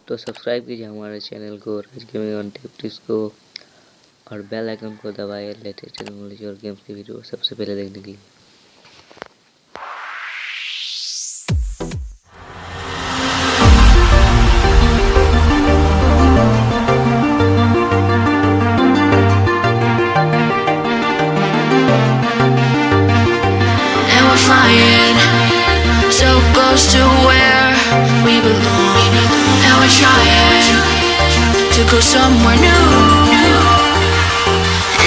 तो सब्सक्राइब कीजिए हमारे चैनल को राज गेमिंग ऑन टिप्स को और बेल आइकन को दबाइए लेटेस्ट टेक्नोलॉजी और गेम्स की वीडियो सबसे पहले देखने के लिए। Flying so close to where we belong, and we're trying to go somewhere new.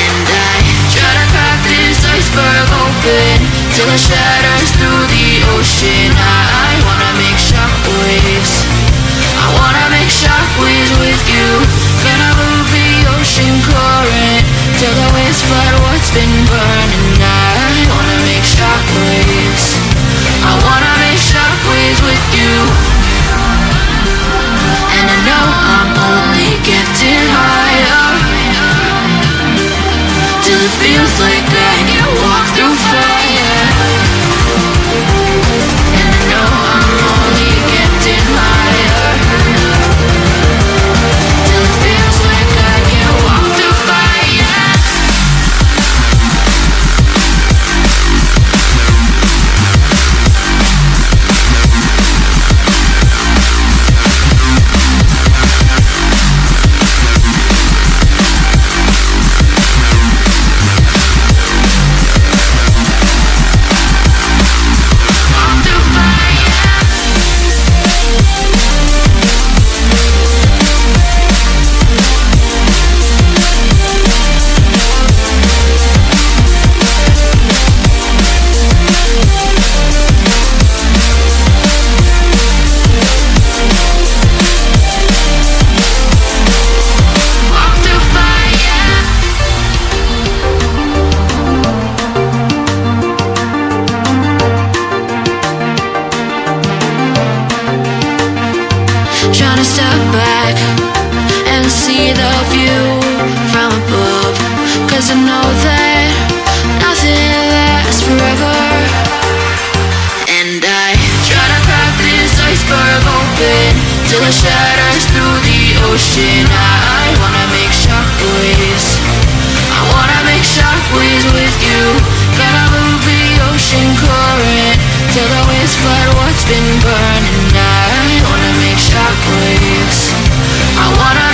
And I try to crack this iceberg open till it shatters through the ocean. I wanna make shockwaves. I wanna make shockwaves with you. Gonna move the ocean current till the waves flood what's been burning. I wanna make shockwaves. I wanna make shockwaves with you. And I know I'm only getting higher till it feels like I can walk through fire. And I know I'm only getting higher till it feels like I can walk through fire. Trying to step back and see the view from above, 'cause I know that nothing lasts forever. And I try to crack this iceberg open till it shatters through the ocean. I wanna make shockwaves. I wanna make shockwaves with you. Gonna move the ocean current till the waves flood what's been burning. I wanna make shockwaves. I wanna